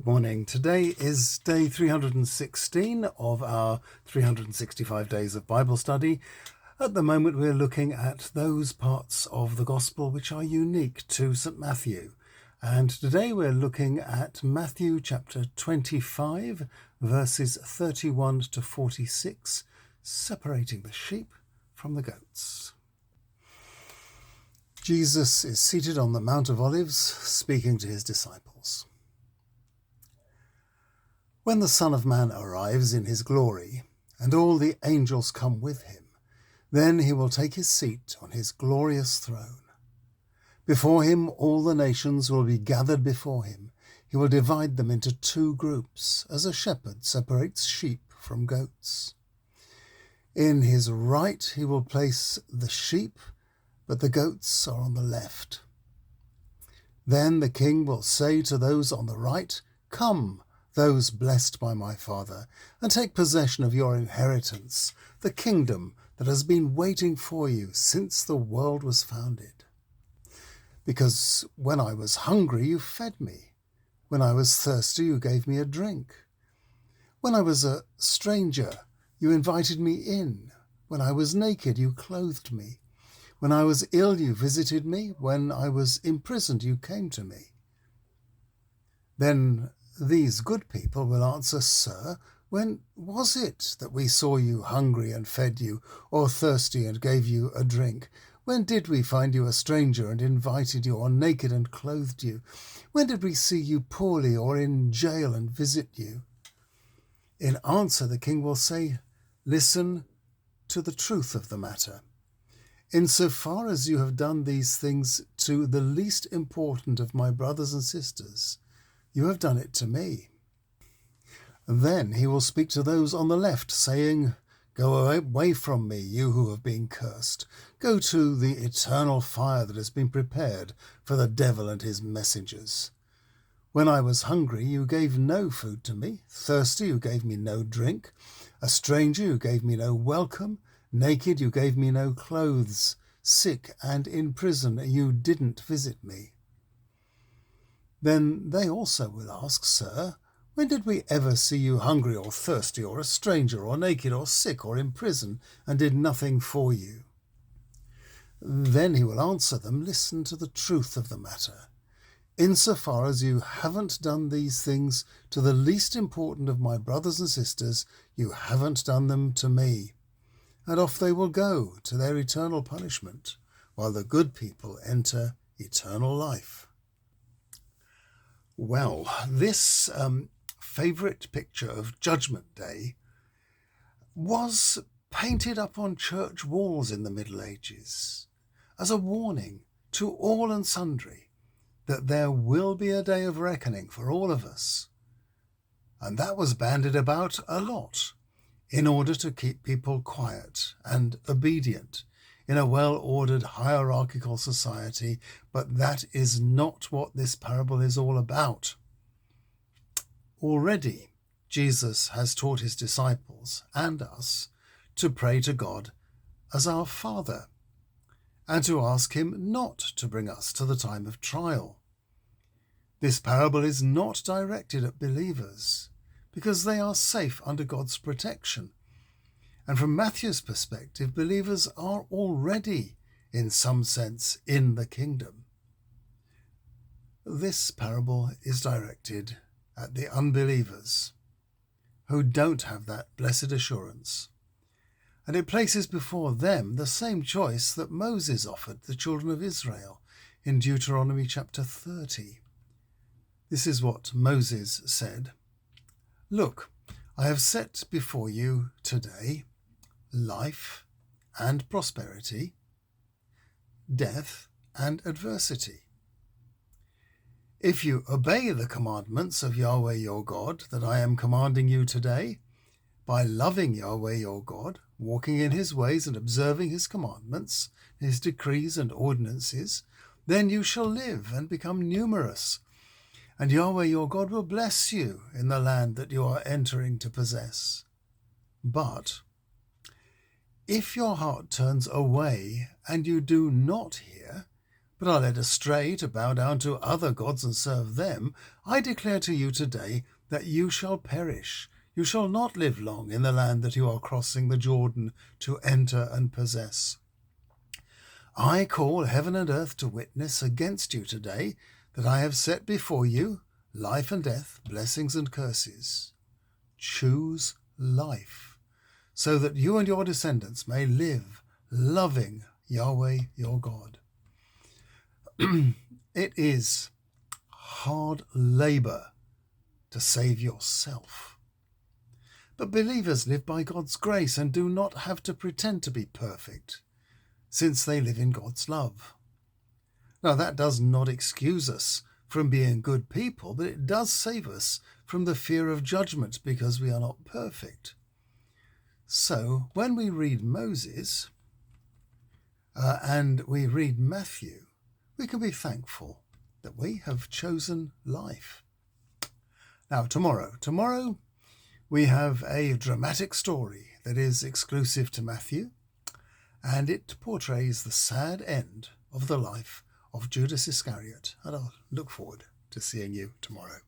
Good morning. Today is day 316 of our 365 days of Bible study. At the moment we're looking at those parts of the Gospel which are unique to St. Matthew. And today we're looking at Matthew chapter 25, verses 31 to 46, separating the sheep from the goats. Jesus is seated on the Mount of Olives, speaking to his disciples. When the Son of Man arrives in his glory, and all the angels come with him, then he will take his seat on his glorious throne. Before him all the nations will be gathered before him. He will divide them into two groups, as a shepherd separates sheep from goats. In his right he will place the sheep, but the goats are on the left. Then the king will say to those on the right, "Come, those blessed by my Father, and take possession of your inheritance, the kingdom that has been waiting for you since the world was founded. Because when I was hungry, you fed me. When I was thirsty, you gave me a drink. When I was a stranger, you invited me in. When I was naked, you clothed me. When I was ill, you visited me. When I was imprisoned, you came to me." Then these good people will answer, "Sir, when was it that we saw you hungry and fed you, or thirsty and gave you a drink? When did we find you a stranger and invited you, or naked and clothed you? When did we see you poorly or in jail and visit you?" In answer, the king will say, "Listen to the truth of the matter. Insofar as you have done these things to the least important of my brothers and sisters, you have done it to me." Then he will speak to those on the left, saying, "Go away from me, you who have been cursed. Go to the eternal fire that has been prepared for the devil and his messengers. When I was hungry, you gave no food to me. Thirsty, you gave me no drink. A stranger, you gave me no welcome. Naked, you gave me no clothes. Sick and in prison, you didn't visit me." Then they also will ask, "Sir, when did we ever see you hungry or thirsty or a stranger or naked or sick or in prison and did nothing for you?" Then he will answer them, "Listen to the truth of the matter. Insofar as you haven't done these things to the least important of my brothers and sisters, you haven't done them to me." And off they will go to their eternal punishment, while the good people enter eternal life. Well, this favourite picture of Judgment Day was painted up on church walls in the Middle Ages as a warning to all and sundry that there will be a day of reckoning for all of us. And that was bandied about a lot in order to keep people quiet and obedient in a well-ordered hierarchical society, but that is not what this parable is all about. Already, Jesus has taught his disciples and us to pray to God as our Father, and to ask him not to bring us to the time of trial. This parable is not directed at believers, because they are safe under God's protection. And from Matthew's perspective, believers are already, in some sense, in the kingdom. This parable is directed at the unbelievers who don't have that blessed assurance. And it places before them the same choice that Moses offered the children of Israel in Deuteronomy chapter 30. This is what Moses said. "Look, I have set before you today life and prosperity, death and adversity. If you obey the commandments of Yahweh your God that I am commanding you today, by loving Yahweh your God, walking in his ways and observing his commandments, his decrees and ordinances, then you shall live and become numerous, and Yahweh your God will bless you in the land that you are entering to possess. But if your heart turns away and you do not hear, but are led astray to bow down to other gods and serve them, I declare to you today that you shall perish. You shall not live long in the land that you are crossing the Jordan to enter and possess. I call heaven and earth to witness against you today that I have set before you life and death, blessings and curses. Choose life, so that you and your descendants may live, loving Yahweh your God. It is hard labor to save yourself. But believers live by God's grace and do not have to pretend to be perfect, since they live in God's love. Now, that does not excuse us from being good people, but it does save us from the fear of judgment because we are not perfect. So, when we read Moses and we read Matthew, we can be thankful that we have chosen life. Now, tomorrow we have a dramatic story that is exclusive to Matthew, and it portrays the sad end of the life of Judas Iscariot. And I'll look forward to seeing you tomorrow.